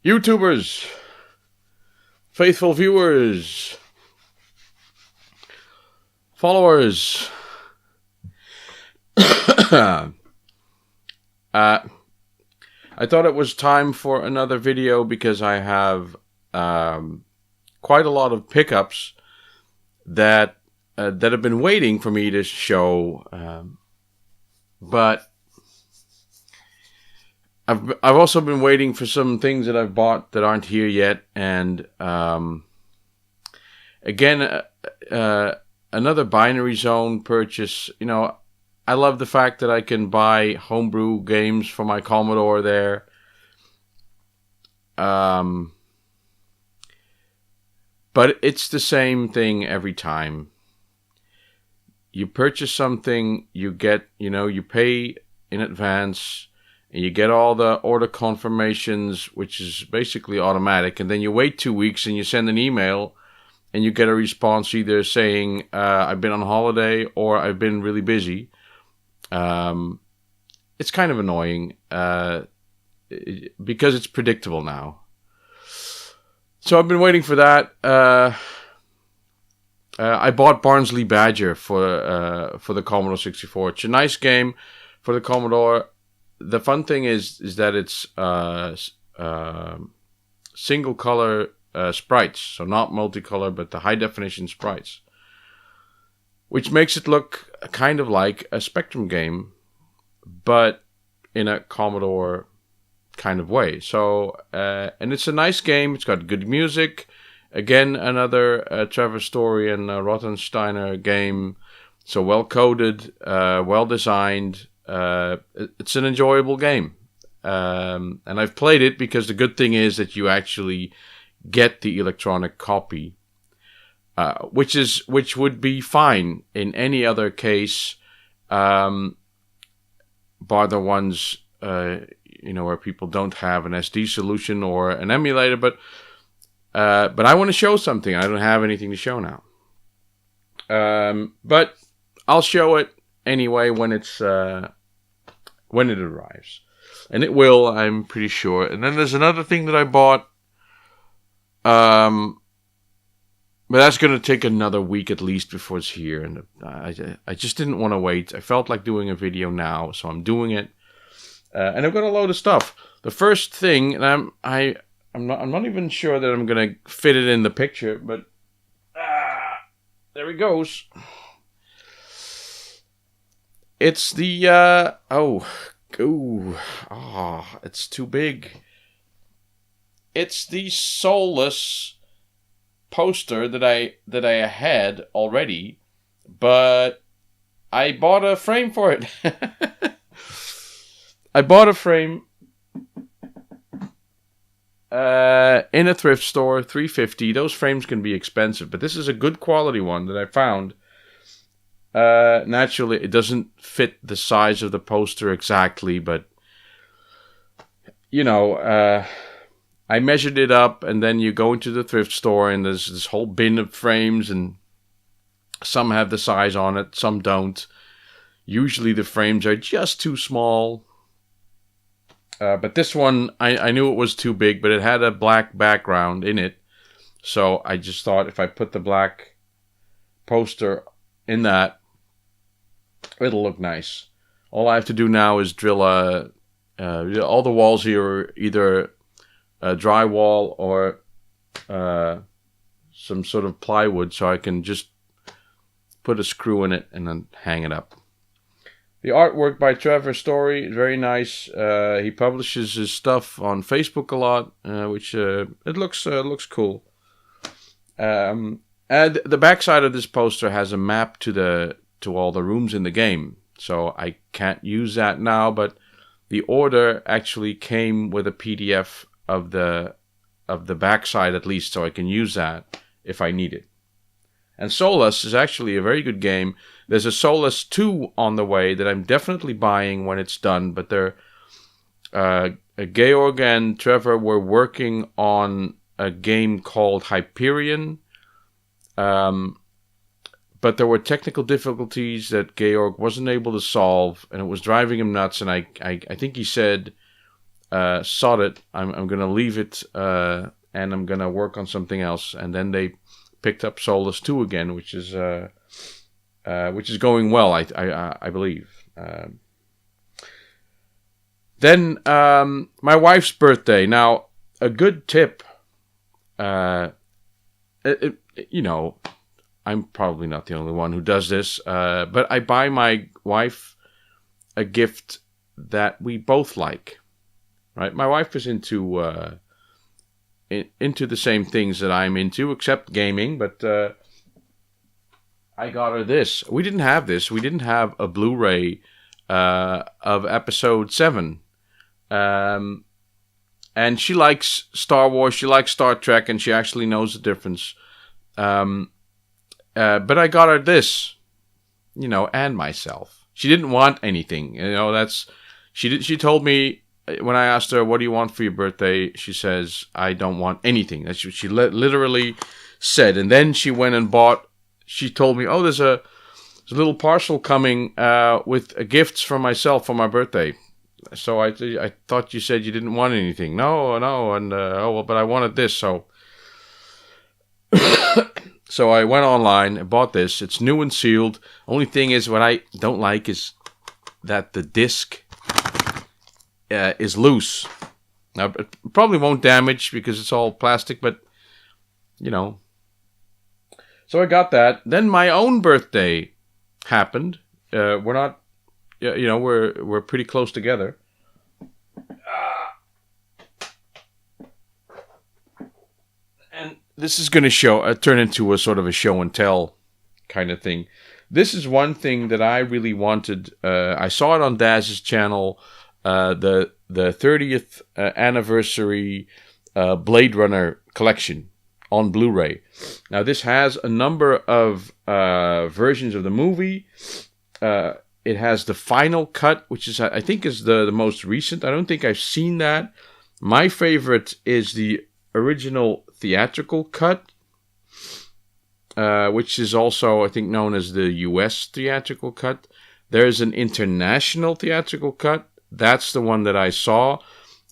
YouTubers, faithful viewers, followers. I thought it was time for another video because I have quite a lot of pickups that have been waiting for me to show, but I've also been waiting for some things that I've bought that aren't here yet, and again, another binary zone purchase. You know, I love the fact that I can buy homebrew games for my Commodore there. But it's the same thing every time. You purchase something, you get, you pay in advance, and you get all the order confirmations, which is basically automatic, and then you wait 2 weeks and you send an email, and you get a response either saying, I've been on holiday, or I've been really busy. It's kind of annoying because it's predictable now. So I've been waiting for that. I bought Barnsley Badger for the Commodore 64. It's a nice game for the Commodore. The fun thing is that it's single color sprites, so not multicolor, but the high definition sprites, which makes it look kind of like a Spectrum game, but in a Commodore kind of way. So, and it's a nice game. It's got good music. Again, another Trevor Story and Rottensteiner game. So well coded, well designed. It's an enjoyable game. And I've played it because the good thing is that you actually get the electronic copy. Which would be fine in any other case, bar the ones where people don't have an SD solution or an emulator. But I want to show something. I don't have anything to show now. But I'll show it anyway when it arrives, and it will. I'm pretty sure. And then there's another thing that I bought. But that's going to take another week at least before it's here. And I just didn't want to wait. I felt like doing a video now, so I'm doing it. And I've got a load of stuff. The first thing, and I'm not even sure that I'm going to fit it in the picture, but there it goes. It's the it's too big. It's the soulless poster that I had already, but I bought a frame for it. I bought a frame in a thrift store, $3.50. Those frames can be expensive, but this is a good quality one that I found. Naturally, it doesn't fit the size of the poster exactly, but I measured it up, and then you go into the thrift store, and there's this whole bin of frames, and some have the size on it, some don't. Usually the frames are just too small. But this one, I knew it was too big, but it had a black background in it. So I just thought if I put the black poster in that, it'll look nice. All I have to do now is drill all the walls here are either drywall or some sort of plywood, so I can just put a screw in it and then hang it up. The artwork by Trevor Story is very nice. He publishes his stuff on Facebook a lot, which it looks cool. And the backside of this poster has a map to all the rooms in the game, so I can't use that now. But the order actually came with a PDF of the backside at least, so I can use that if I need it. And Solus is actually a very good game. There's a Solus 2 on the way that I'm definitely buying when it's done, but Georg and Trevor were working on a game called Hyperion, but there were technical difficulties that Georg wasn't able to solve, and it was driving him nuts, and I think he said sod it. I'm gonna leave it, and I'm gonna work on something else. And then they picked up Solus 2 again, which is going well. I believe. Then my wife's birthday. Now, a good tip. You know, I'm probably not the only one who does this, but I buy my wife a gift that we both like. Right? My wife is into the same things that I'm into, except gaming. But I got her this. We didn't have this. We didn't have a Blu-ray of Episode 7. And she likes Star Wars, she likes Star Trek, and she actually knows the difference. But I got her this, you know, and myself. She didn't want anything, you know. She told me when I asked her, "What do you want for your birthday?" She says, "I don't want anything." That's what she literally said. And then she went and bought. She told me, "Oh, there's a little parcel coming with gifts for myself for my birthday." So I thought you said you didn't want anything. No, and but I wanted this, so so I went online and bought this. It's new and sealed. Only thing is, what I don't like is that the disc is loose. Now it probably won't damage because it's all plastic, but you know. So I got that. Then my own birthday happened. We're not. You know, we're pretty close together. And this is going to turn into a sort of a show and tell kind of thing. This is one thing that I really wanted. I saw it on Daz's channel, the 30th anniversary Blade Runner collection on Blu-ray. Now, this has a number of versions of the movie. It has the final cut, which is, I think, is the most recent. I don't think I've seen that. My favorite is the original theatrical cut, which is also, I think, known as the US theatrical cut. There's an international theatrical cut. That's the one that I saw.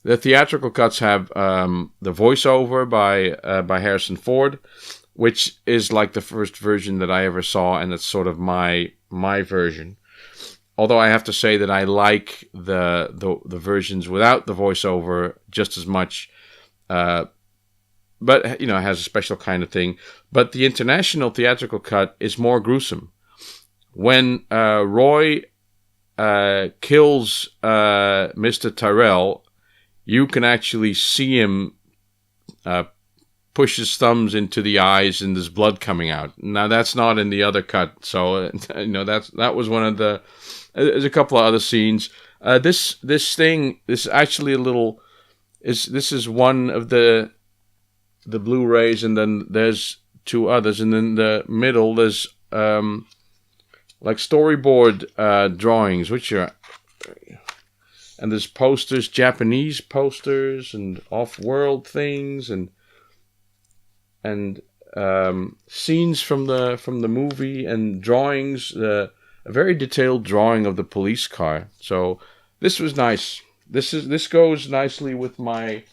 The theatrical cuts have the voiceover by Harrison Ford, which is like the first version that I ever saw, and it's sort of my version. Although I have to say that I like the versions without the voiceover just as much. But, you know, it has a special kind of thing. But the international theatrical cut is more gruesome. When Roy kills Mr. Tyrell, you can actually see him push his thumbs into the eyes and there's blood coming out. Now, that's not in the other cut. So, you know, that was one of the... There's a couple of other scenes. This is actually a little... This is one of the Blu-rays, and then there's two others. And in the middle, there's like storyboard drawings, which are... And there's posters, Japanese posters, and off-world things, and scenes from the movie, and drawings. A very detailed drawing of the police car. So this was nice. This goes nicely with my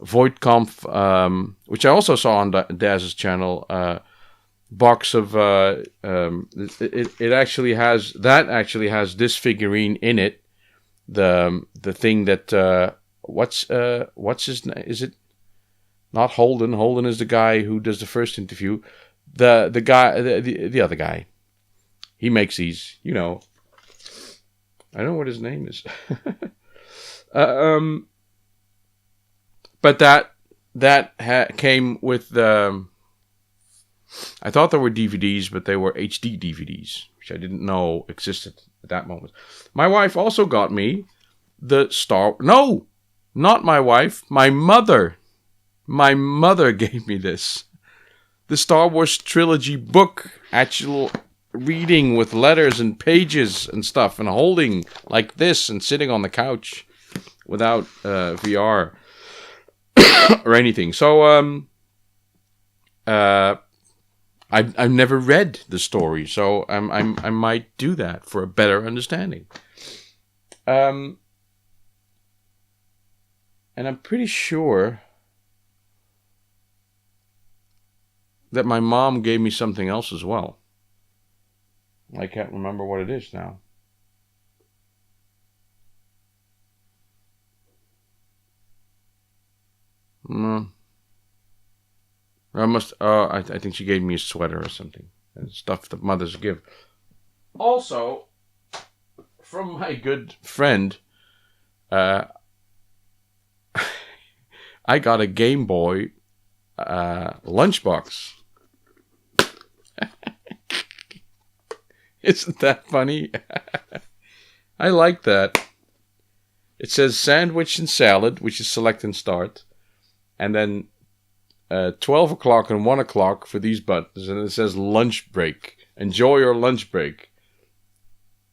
Voigtkampf, which I also saw on Daz's channel. Box of it actually has this figurine in it. The thing that what's his name? Is it not Holden? Holden is the guy who does the first interview. The guy, the other guy. He makes these, you know. I don't know what his name is. But that came with the... I thought there were DVDs, but they were HD DVDs, which I didn't know existed at that moment. My wife also got me the No! Not my wife. My mother. My mother gave me this. The Star Wars trilogy book. Actual... reading with letters and pages and stuff, and holding like this and sitting on the couch without VR or anything. So I've never read the story, so I might do that for a better understanding. And I'm pretty sure that my mom gave me something else as well. I can't remember what it is now. I think she gave me a sweater or something. And stuff that mothers give. Also, from my good friend, I got a Game Boy lunchbox. Isn't that funny? I like that. It says sandwich and salad, which is select and start. And then 12 o'clock and 1 o'clock for these buttons. And it says lunch break. Enjoy your lunch break.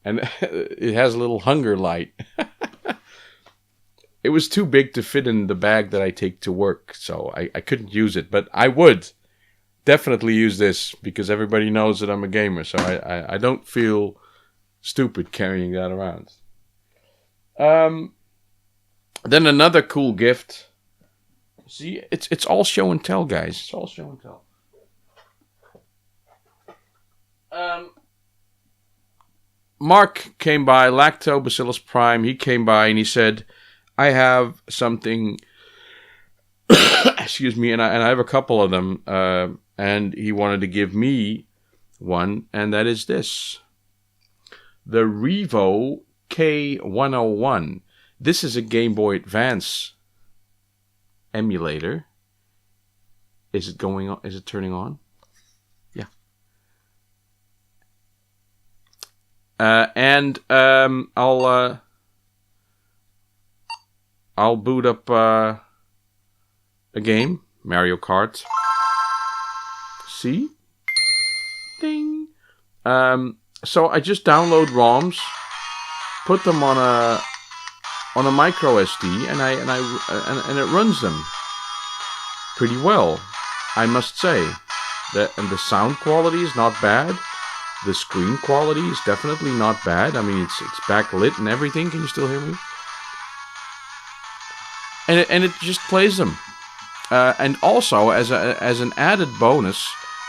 And it has a little hunger light. It was too big to fit in the bag that I take to work. So I couldn't use it. But I would definitely use this because everybody knows that I'm a gamer. So I don't feel stupid carrying that around. Then another cool gift. See, it's all show and tell, guys. It's all show and tell. Mark came by, Lactobacillus Prime. He came by and he said, I have something, excuse me, and I have a couple of them, and he wanted to give me one, and that is this. The Revo K101. This is a Game Boy Advance emulator. Is it going on? Is it turning on? Yeah. And I'll boot up a game, Mario Kart. See? Ding. So I just download ROMs, put them on a micro SD, and it runs them pretty well, I must say. And the sound quality is not bad. The screen quality is definitely not bad. I mean, it's backlit and everything. Can you still hear me? And it just plays them. And also, as an added bonus,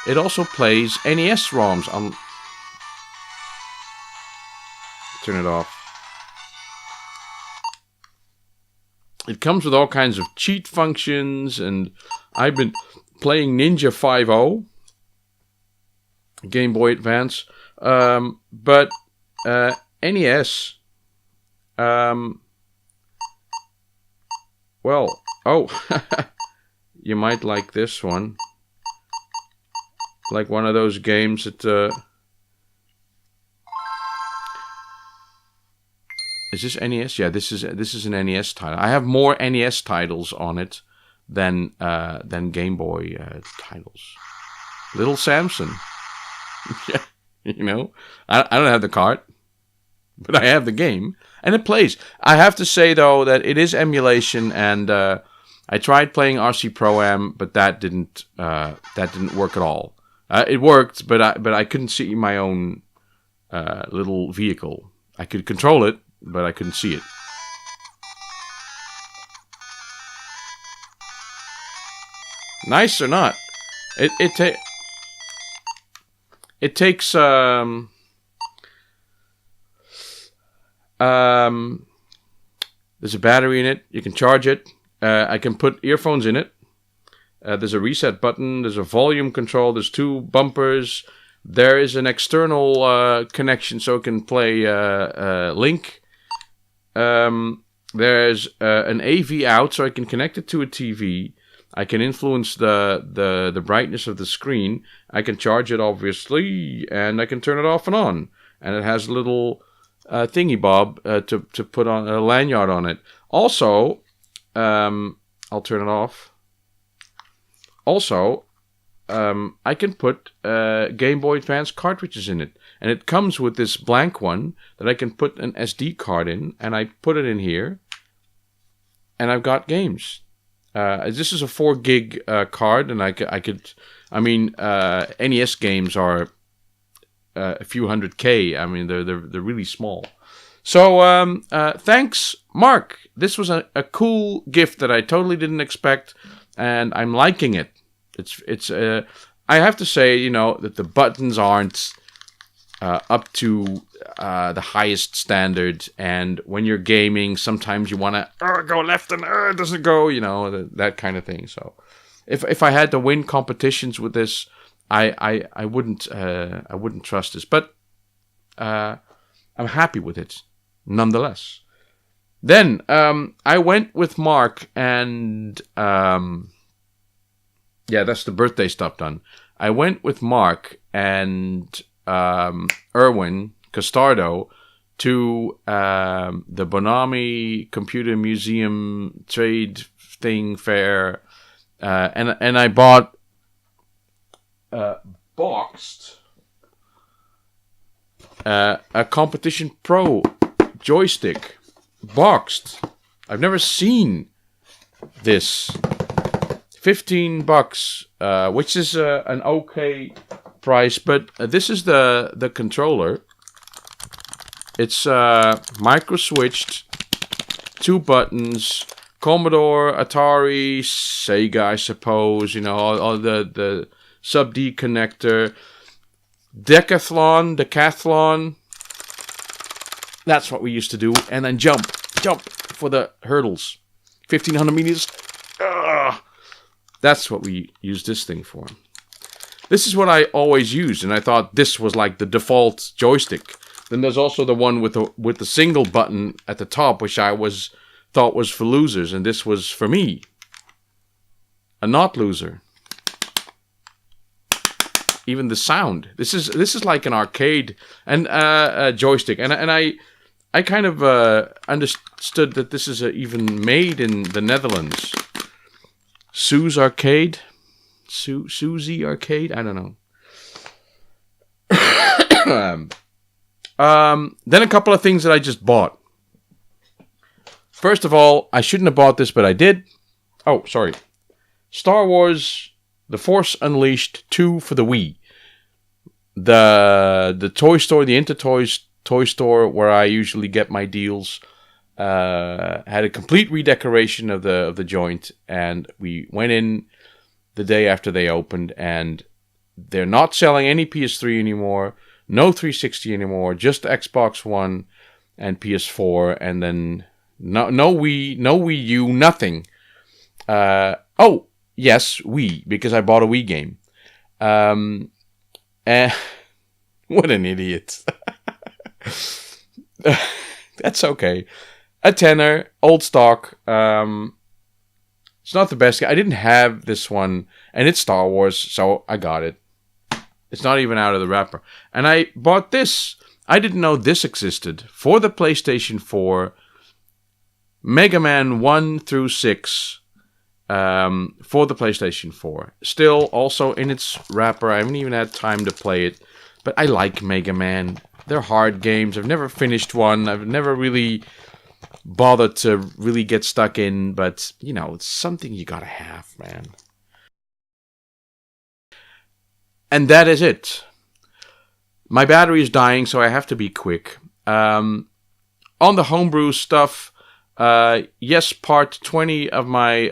it also plays NES ROMs on. Turn it off. It comes with all kinds of cheat functions, and I've been playing Ninja 5.0, Game Boy Advance, but NES, well, you might like this one, like one of those games that, is this NES? Yeah, this is an NES title. I have more NES titles on it than Game Boy titles. Little Samson. Yeah, you know, I don't have the cart, but I have the game, and it plays. I have to say though that it is emulation, and I tried playing RC Pro-Am, but that didn't work at all. It worked, but I couldn't see my own little vehicle. I could control it, but I couldn't see it. Nice or not? It takes there's a battery in it. You can charge it. I can put earphones in it. There's a reset button. There's a volume control. There's two bumpers. There is an external connection so it can play Link. There's an AV out so I can connect it to a TV. I can influence the brightness of the screen. I can charge it, obviously, and I can turn it off and on. And it has a little thingy bob to put on a lanyard on it. Also, I'll turn it off. Also, I can put Game Boy Advance cartridges in it. And it comes with this blank one that I can put an SD card in. And I put it in here. And I've got games. This is a 4 gig card. And NES games are a few hundred K. I mean, they're really small. So, thanks, Mark. This was a cool gift that I totally didn't expect, and I'm liking it. It's. I have to say, that the buttons aren't up to the highest standard, and when you're gaming, sometimes you want to go left and it doesn't go, that kind of thing. So, if I had to win competitions with this, I wouldn't trust this, but I'm happy with it nonetheless. Then I went with Mark, and that's the birthday stuff done. I went with Mark and Erwin Costardo to the Bonami Computer Museum Trade Thing Fair, and I bought boxed a Competition Pro joystick. Boxed. I've never seen this. $15, which is an okay price, but this is the controller. It's micro switched, 2 buttons, Commodore, Atari, Sega, I suppose. All the sub D connector, decathlon. That's what we used to do, and then jump for the hurdles, 1,500 meters. That's what we use this thing for. This is what I always used, and I thought this was like the default joystick. Then there's also the one with the single button at the top, which I thought was for losers, and this was for me, a not loser. Even the sound. This is like an arcade and a joystick, and I kind of understood that this is even made in the Netherlands. Sue's Arcade? Susie Arcade? I don't know. Then a couple of things that I just bought. First of all, I shouldn't have bought this, but I did. Oh, sorry. Star Wars The Force Unleashed 2 for the Wii. The toy store, the Intertoys toy store where I usually get my deals, had a complete redecoration of the joint, and we went in the day after they opened, and they're not selling any PS3 anymore, no 360 anymore, just Xbox One and PS4, and then no Wii U, nothing. Oh, yes, Wii, because I bought a Wii game. What an idiot. That's okay. A tenner, old stock. It's not the best. I didn't have this one, and it's Star Wars, so I got it. It's not even out of the wrapper. And I bought this. I didn't know this existed. For the PlayStation 4, Megaman 1 through 6, for the PlayStation 4. Still, also in its wrapper. I haven't even had time to play it. But I like Mega Man. They're hard games. I've never finished one. I've never really bothered to really get stuck in. But, it's something you gotta have, man. And that is it. My battery is dying, so I have to be quick. On the homebrew stuff, yes, part 20 of my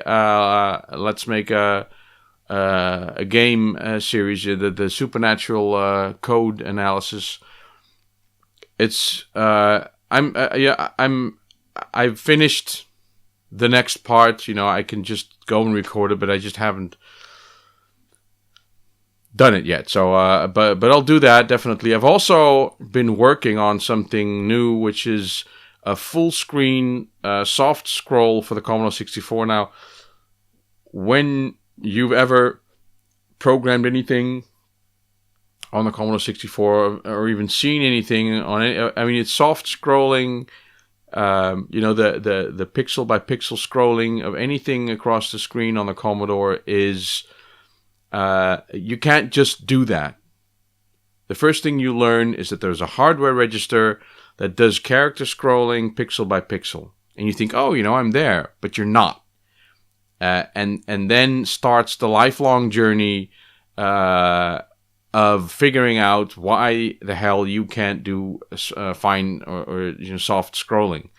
Let's Make a game series, the supernatural code analysis. It's I've finished the next part. I can just go and record it, but I just haven't done it yet. So, but I'll do that definitely. I've also been working on something new, which is a full screen soft scroll for the Commodore 64. Now, when you've ever programmed anything on the Commodore 64 or even seen anything on it, I mean, it's soft scrolling. The pixel by pixel scrolling of anything across the screen on the Commodore is you can't just do that. The first thing you learn is that there's a hardware register that does character scrolling pixel by pixel, and you think, oh, I'm there, but you're not. And then starts the lifelong journey of figuring out why the hell you can't do fine or soft scrolling.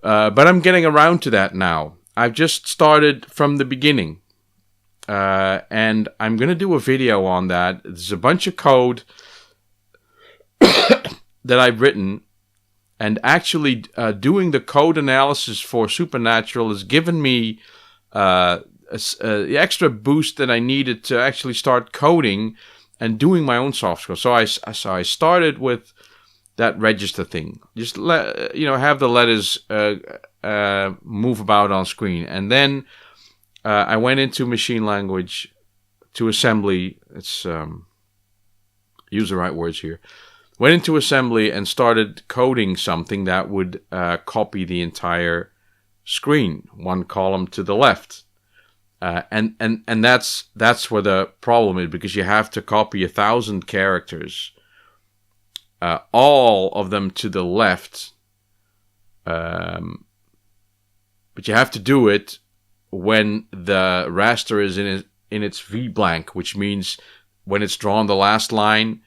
But I'm getting around to that now. I've just started from the beginning. And I'm going to do a video on that. There's a bunch of code that I've written. And actually doing the code analysis for Supernatural has given me the extra boost that I needed to actually start coding and doing my own soft scroll. So I started with that register thing. Just have the letters move about on screen, and then I went into machine language to assembly. It's use the right words here. Went into assembly and started coding something that would copy the entire screen, one column to the left. And that's where the problem is, because you have to copy 1,000 characters, all of them to the left. But you have to do it when the raster is in its V blank, which means when it's drawn the last line,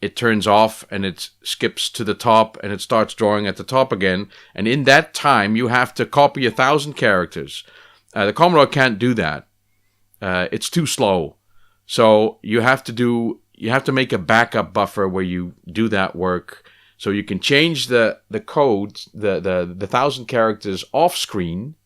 it turns off and it skips to the top and it starts drawing at the top again. And in that time, you have to copy 1,000 characters. The Commodore can't do that. It's too slow. So you have to make a backup buffer where you do that work. So you can change the code, the 1,000 characters off screen.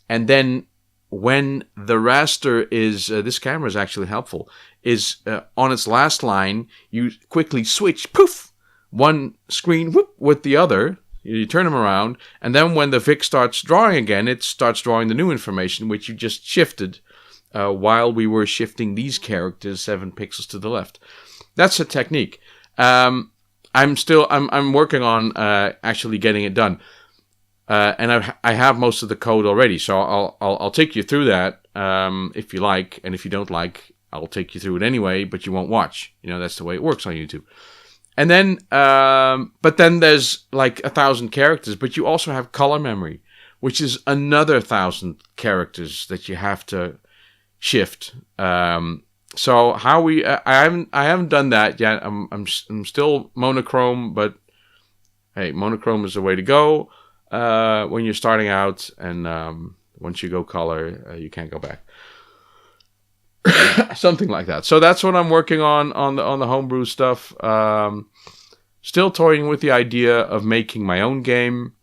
And then when the raster is, this camera is actually helpful, is on its last line, you quickly switch, poof, one screen whoop, with the other. You turn them around, and then when the VIC starts drawing again, it starts drawing the new information, which you just shifted while we were shifting these characters 7 pixels to the left. That's a technique. I'm working on actually getting it done. And I have most of the code already, so I'll take you through that if you like, and if you don't like, I'll take you through it anyway, but you won't watch. That's the way it works on YouTube. And then, but then there's like 1,000 characters, but you also have color memory, which is another 1,000 characters that you have to shift. So how I haven't done that yet. I'm still monochrome, but hey, monochrome is the way to go. When you're starting out, and once you go color, you can't go back. Something like that. So that's what I'm working on the homebrew stuff. Still toying with the idea of making my own game,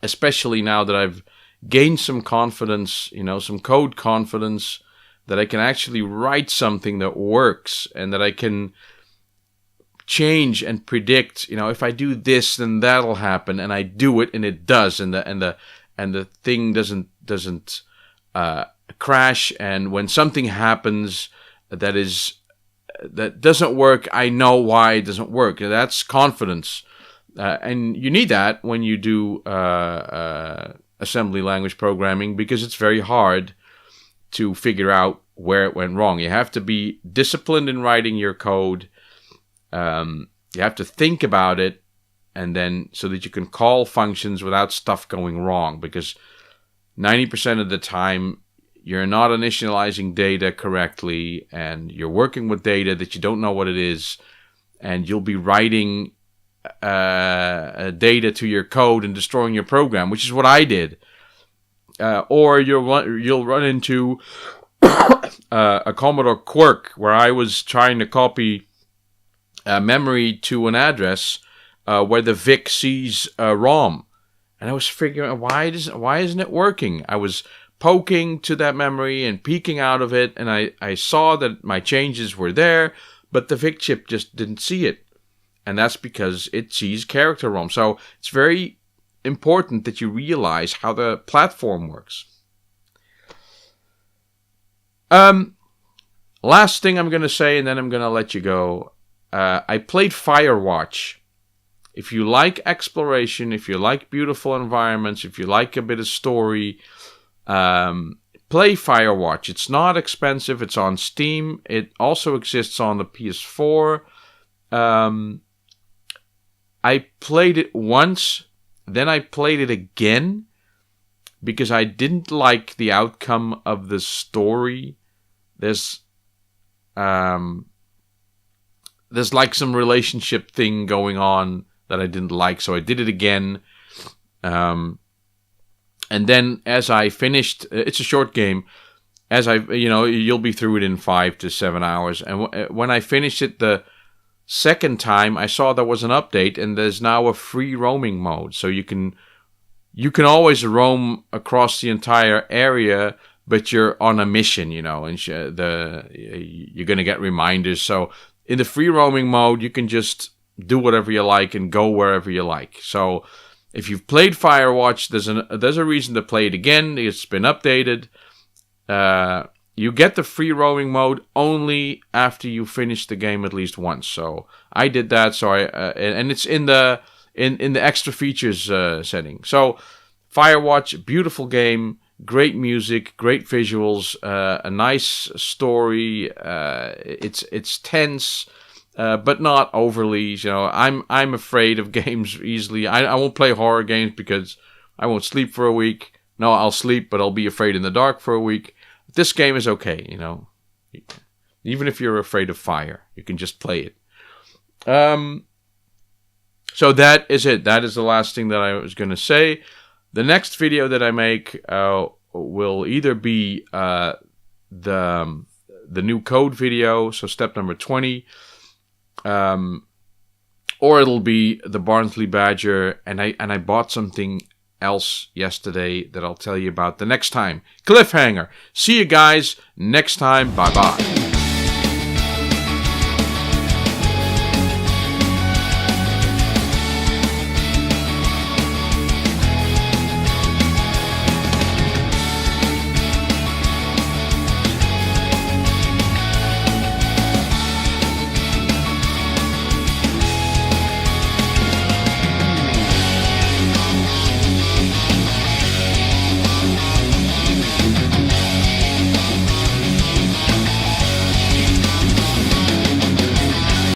especially now that I've gained some confidence, some code confidence, that I can actually write something that works and that I can change and predict. If I do this, then that'll happen, and I do it, and it does, and the thing doesn't crash. And when something happens that doesn't work, I know why it doesn't work. That's confidence, and you need that when you do assembly language programming, because it's very hard to figure out where it went wrong. You have to be disciplined in writing your code. You have to think about it, and then so that you can call functions without stuff going wrong, because 90% of the time you're not initializing data correctly, and you're working with data that you don't know what it is, and you'll be writing data to your code and destroying your program, which is what I did. Or you'll run into a Commodore quirk where I was trying to copy memory to an address where the VIC sees ROM, and I was figuring out why isn't it working. I was poking to that memory and peeking out of it, and I saw that my changes were there, but the VIC chip just didn't see it, and that's because it sees character ROM. So it's very important that you realize how the platform works. Last thing I'm going to say, and then I'm going to let you go. I played Firewatch. If you like exploration, if you like beautiful environments, if you like a bit of story, play Firewatch. It's not expensive. It's on Steam. It also exists on the PS4. I played it once, then I played it again because I didn't like the outcome of the story. There's there's like some relationship thing going on that I didn't like, so I did it again. And then as I finished, it's a short game. As you'll be through it in 5 to 7 hours. And when I finished it the second time, I saw there was an update, and there's now a free roaming mode. So you can always roam across the entire area, but you're on a mission, and you're gonna get reminders. So in the free roaming mode, you can just do whatever you like and go wherever you like. So if you've played Firewatch, there's a reason to play it again. It's been updated. You get the free roaming mode only after you finish the game at least once. So I did that. So and it's in the extra features setting. So Firewatch, beautiful game, great music, great visuals, a nice story. It's tense, but not overly. I'm afraid of games easily. I won't play horror games because I won't sleep for a week. No, I'll sleep, but I'll be afraid in the dark for a week. This game is okay, Even if you're afraid of fire, you can just play it. So that is it. That is the last thing that I was going to say. The next video that I make will either be the new code video, so step number 20, or it'll be the Barnsley Badger, and I bought something else yesterday that I'll tell you about the next time. Cliffhanger. See you guys next time. Bye bye.